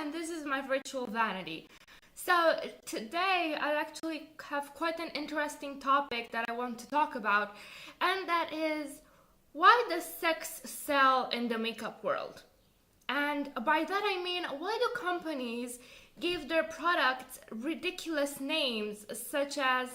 and this is my virtual vanity. So today I actually have quite an interesting topic that I want to talk about, and that is, why does sex sell in the makeup world? And by that I mean, why do companies give their products ridiculous names such as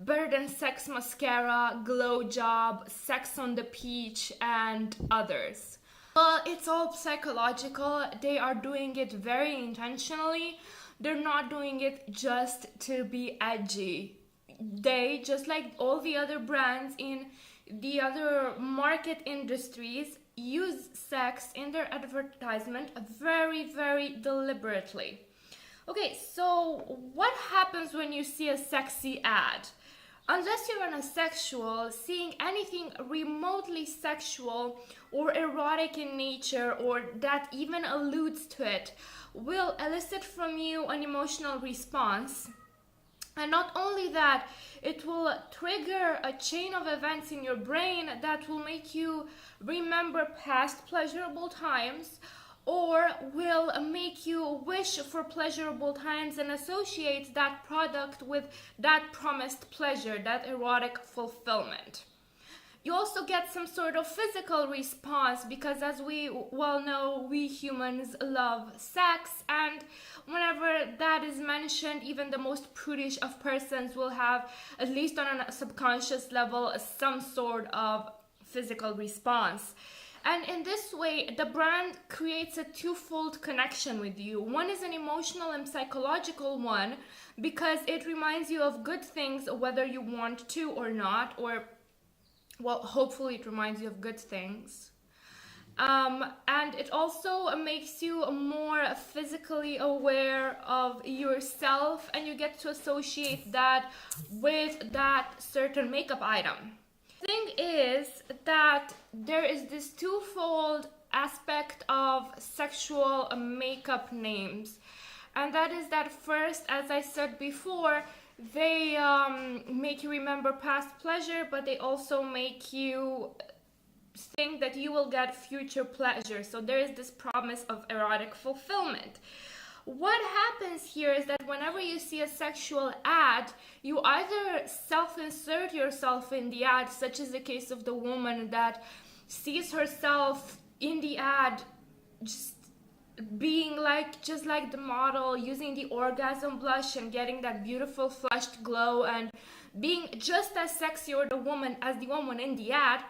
Better Than Sex Mascara, Glow Job, Sex on the Peach, and others? Well, it's all psychological. They are doing it very intentionally. They're not doing it just to be edgy. They, just like all the other brands in the other market industries, use sex in their advertisement very, very deliberately. Okay, so what happens when you see a sexy ad? Unless you're on a sexual, seeing anything remotely sexual or erotic in nature, or that even alludes to it, will elicit from you an emotional response. And not only that, it will trigger a chain of events in your brain that will make you remember past pleasurable times, or will make you wish for pleasurable times and associate that product with that promised pleasure, that erotic fulfillment. You also get some sort of physical response because, as we well know, we humans love sex, and whenever that is mentioned, even the most prudish of persons will have, at least on a subconscious level, some sort of physical response. And in this way, the brand creates a twofold connection with you. One is an emotional and psychological one, because it reminds you of good things whether you want to or not, or well, hopefully it reminds you of good things. And it also makes you more physically aware of yourself, and you get to associate that with that certain makeup item. The thing is that there is this twofold aspect of sexual makeup names, and that is that first, as I said before, they make you remember past pleasure, but they also make you think that you will get future pleasure. So there is this promise of erotic fulfillment. What happens here is that whenever you see a sexual ad, you either self-insert yourself in the ad, such as the case of the woman that sees herself in the ad just being just like the model, using the Orgasm blush and getting that beautiful flushed glow and being just as sexy or the woman as the woman in the ad.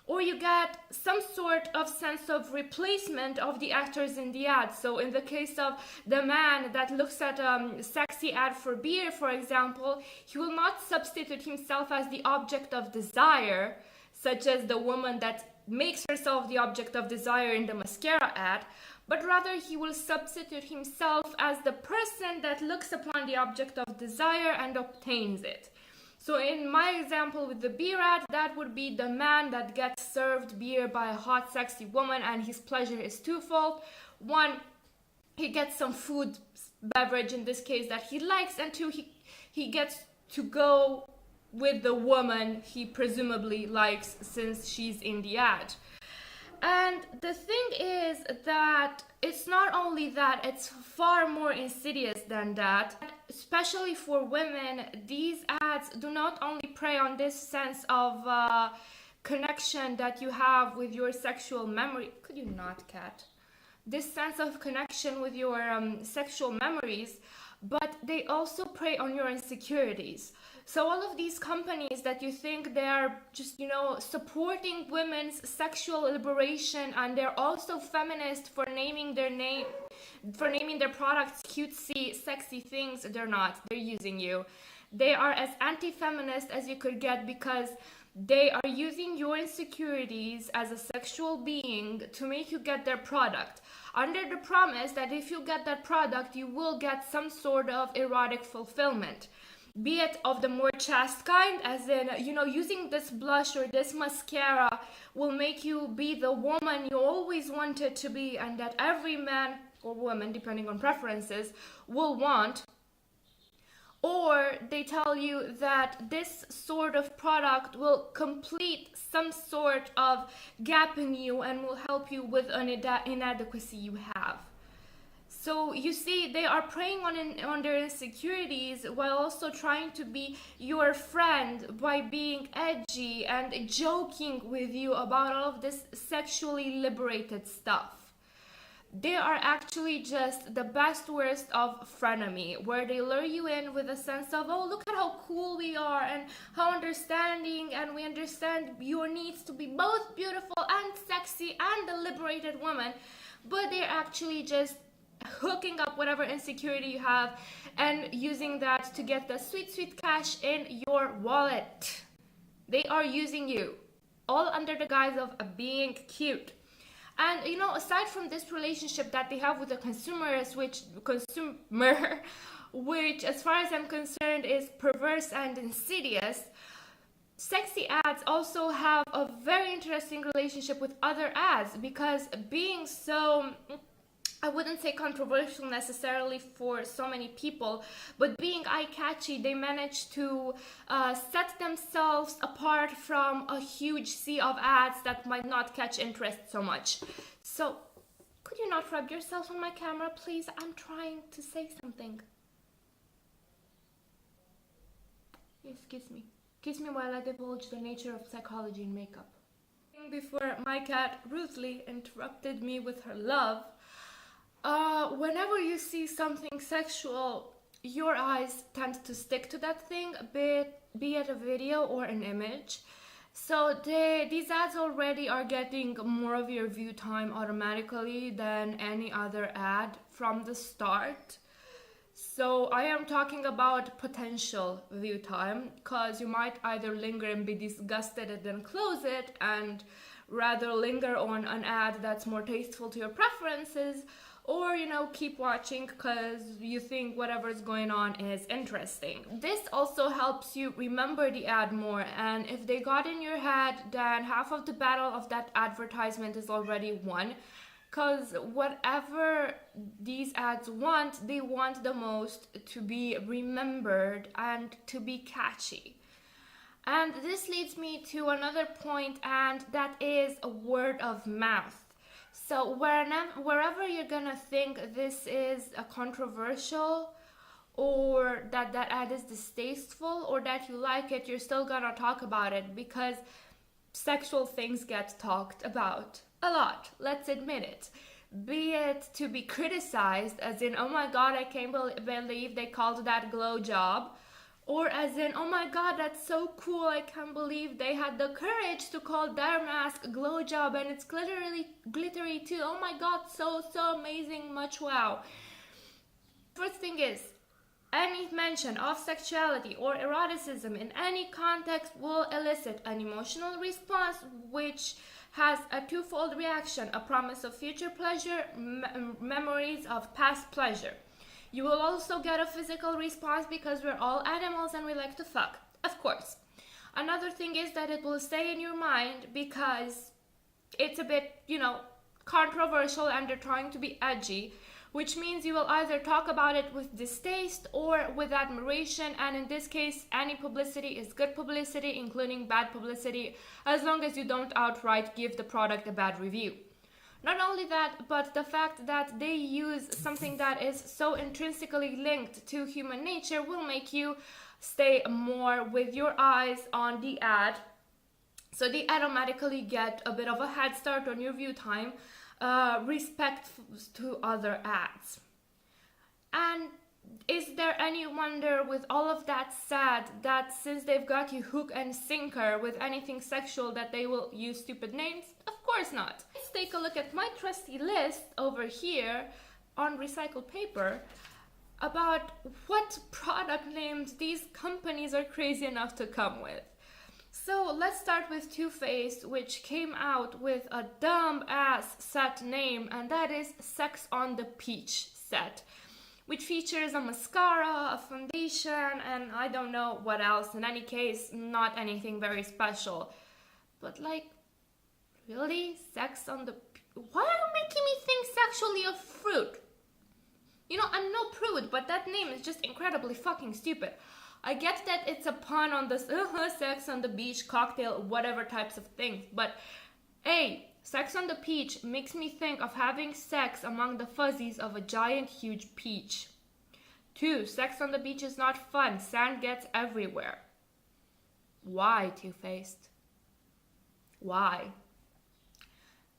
Or you get some sort of sense of replacement of the actors in the ad. So in the case of the man that looks at a sexy ad for beer, for example, he will not substitute himself as the object of desire, such as the woman that makes herself the object of desire in the mascara ad, but rather he will substitute himself as the person that looks upon the object of desire and obtains it. So in my example with the beer ad, that would be the man that gets served beer by a hot, sexy woman, and his pleasure is twofold. One, he gets some food, beverage in this case, that he likes, and two, he gets to go with the woman he presumably likes since she's in the ad. And the thing is that it's not only that, it's far more insidious than that. Especially for women, these ads do not only prey on this sense of connection that you have with your sexual memory. Could you not, cat? This sense of connection with your sexual memories, but they also prey on your insecurities. So all of these companies that you think they are just, supporting women's sexual liberation, and they're also feminist for naming their products cutesy, sexy things, they're not. They're using you. They are as anti-feminist as you could get, because they are using your insecurities as a sexual being to make you get their product, under the promise that if you get that product, you will get some sort of erotic fulfillment. Be it of the more chaste kind, as in, using this blush or this mascara will make you be the woman you always wanted to be, and that every man or woman, depending on preferences, will want. Or they tell you that this sort of product will complete some sort of gap in you and will help you with an inadequacy you have. So you see, they are preying on their insecurities while also trying to be your friend by being edgy and joking with you about all of this sexually liberated stuff. They are actually just the best worst of frenemy, where they lure you in with a sense of, oh, look at how cool we are and how understanding, and we understand your needs to be both beautiful and sexy and a liberated woman. But they're actually just hooking up whatever insecurity you have and using that to get the sweet, sweet cash in your wallet. They are using you, all under the guise of being cute. And you know, aside from this relationship that they have with the consumer, which as far as I'm concerned is perverse and insidious, sexy ads also have a very interesting relationship with other ads, because being so, I wouldn't say controversial necessarily for so many people, but being eye-catchy, they manage to set themselves apart from a huge sea of ads that might not catch interest so much. So, could you not rub yourself on my camera, please? I'm trying to say something. Yes, kiss me. Kiss me while I divulge the nature of psychology and makeup. Before my cat rudely interrupted me with her love, whenever you see something sexual, your eyes tend to stick to that thing, be it a video or an image. So these ads already are getting more of your view time automatically than any other ad from the start. So I am talking about potential view time, because you might either linger and be disgusted and then close it, and rather linger on an ad that's more tasteful to your preferences, or, you know, keep watching because you think whatever's going on is interesting. This also helps you remember the ad more, and if they got in your head, then half of the battle of that advertisement is already won, because whatever these ads want, they want the most to be remembered and to be catchy. And this leads me to another point, and that is a word of mouth. So wherever you're gonna think this is a controversial, or that ad is distasteful, or that you like it, you're still gonna talk about it, because sexual things get talked about a lot, let's admit it. Be it to be criticized, as in, oh my god, I can't believe they called that glow job, or as in, oh my god, that's so cool, I can't believe they had the courage to call their mask glow job and it's glittery too, oh my god, so amazing, much wow. First thing is, any mention of sexuality or eroticism in any context will elicit an emotional response, which has a twofold reaction: a promise of future pleasure, memories of past pleasure. You will also get a physical response, because we're all animals and we like to fuck, of course. Another thing is that it will stay in your mind because it's a bit, you know, controversial and they're trying to be edgy, which means you will either talk about it with distaste or with admiration, and in this case, any publicity is good publicity, including bad publicity, as long as you don't outright give the product a bad review. Not only that, but the fact that they use something that is so intrinsically linked to human nature will make you stay more with your eyes on the ad. So they automatically get a bit of a head start on your view time, respect to other ads. And is there any wonder, with all of that said, that since they've got you hook and sinker with anything sexual, that they will use stupid names? Of course not. Let's take a look at my trusty list over here on recycled paper about what product names these companies are crazy enough to come with. So let's start with Too Faced, which came out with a dumb ass set name, and that is Sex on the Peach set, which features a mascara, a foundation, and I don't know what else. In any case, not anything very special. But like, really? Sex on the... Why are you making me think sexually of fruit? You know, I'm no prude, but that name is just incredibly fucking stupid. I get that it's a pun on this sex on the beach, cocktail, whatever types of things, but hey, Sex on the Peach makes me think of having sex among the fuzzies of a giant huge peach. 2. Sex on the beach is not fun. Sand gets everywhere. Why, Too Faced? Why?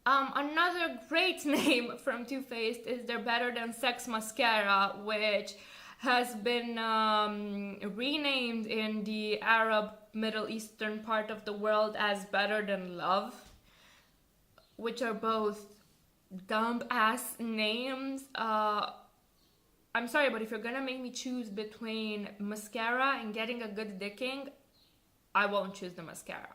Another great name from Too Faced is their Better Than Sex mascara, which has been renamed in the Arab Middle Eastern part of the world as Better Than Love, which are both dumb ass names. I'm sorry, but if you're gonna make me choose between mascara and getting a good dicking, I won't choose the mascara.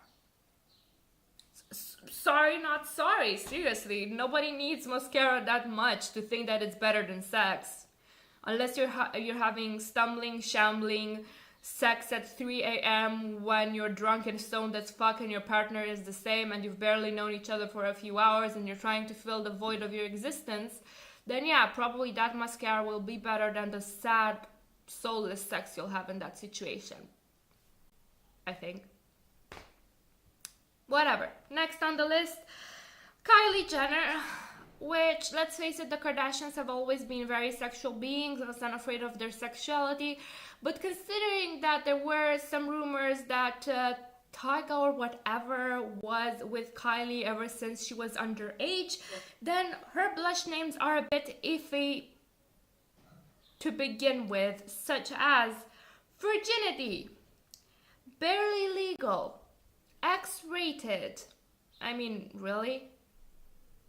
Sorry, not sorry. Seriously, nobody needs mascara that much to think that it's better than sex. Unless you're having stumbling, shambling sex at 3 a.m. when you're drunk and stoned as fuck and your partner is the same and you've barely known each other for a few hours and you're trying to fill the void of your existence, then yeah, probably that mascara will be better than the sad, soulless sex you'll have in that situation. I think. Whatever. Next on the list, Kylie Jenner, which, let's face it, the Kardashians have always been very sexual beings, unafraid of their sexuality, but considering that there were some rumors that Tyga or whatever was with Kylie ever since she was underage, then her blush names are a bit iffy to begin with, such as Virginity, Barely Legal, XRated. I mean, really?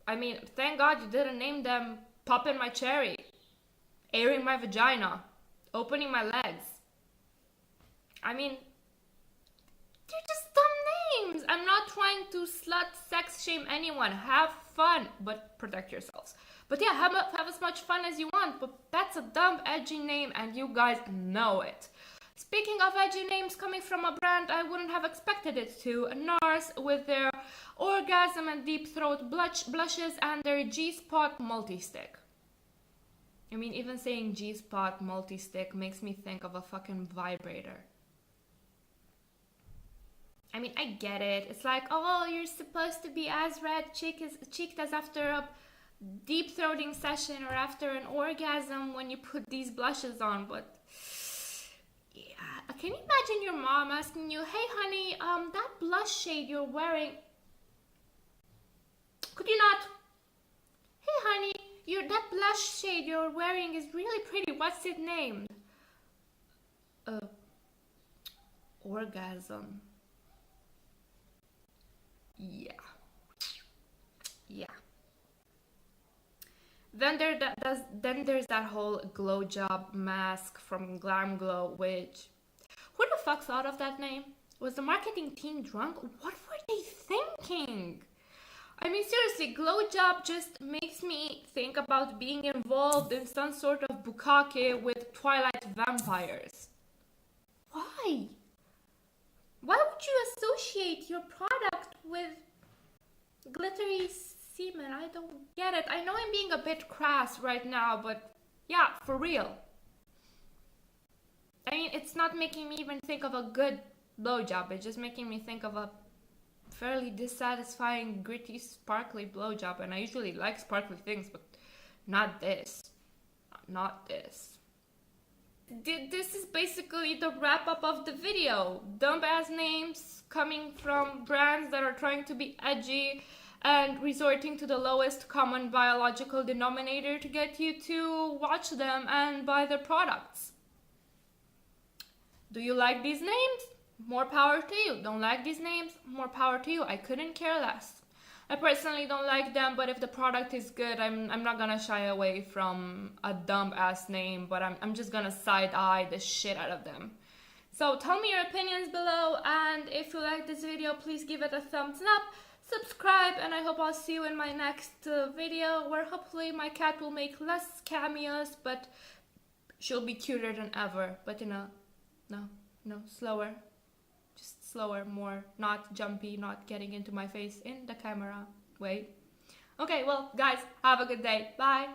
I mean, thank God you didn't name them Poppin' My Cherry, Airing My Vagina, Opening My Legs. I mean, they're just dumb names. I'm not trying to slut sex shame anyone. Have fun, but protect yourselves. But yeah, have as much fun as you want, but that's a dumb, edgy name and you guys know it. Speaking of edgy names coming from a brand I wouldn't have expected it to, Nars with their Orgasm and Deepthroat blushes and their G-Spot multistick. I mean, even saying G-Spot multistick makes me think of a fucking vibrator. I mean, I get it. It's like, oh, you're supposed to be as cheeked as after a deep throating session or after an orgasm when you put these blushes on, but yeah. Can you imagine your mom asking you, hey honey, that blush shade you're wearing, could you not? Hey honey, that blush shade you're wearing is really pretty. What's it named? Orgasm. Yeah. Then there's that whole glow job mask from Glam Glow, which, who the fuck thought of that name? Was the marketing team drunk? What were they thinking? I mean, seriously, glow job just makes me think about being involved in some sort of bukkake with Twilight vampires. Why? Why would you associate your product with glittery semen? I don't get it. I know I'm being a bit crass right now, but yeah, for real. I mean, it's not making me even think of a good blowjob. It's just making me think of a fairly dissatisfying, gritty, sparkly blowjob. And I usually like sparkly things, but not this. Not this. This is basically the wrap up of the video. Dumb ass names coming from brands that are trying to be edgy and resorting to the lowest common biological denominator to get you to watch them and buy their products. Do you like these names? More power to you. Don't like these names? More power to you. I couldn't care less. I personally don't like them, but if the product is good, I'm not gonna shy away from a dumb ass name, but I'm just gonna side eye the shit out of them. So tell me your opinions below, and if you like this video, please give it a thumbs up, subscribe, and I hope I'll see you in my next video, where hopefully my cat will make less cameos, but she'll be cuter than ever. But you know, no, slower. Just slower, more, not jumpy, not getting into my face in the camera way. Okay, well, guys, have a good day. Bye.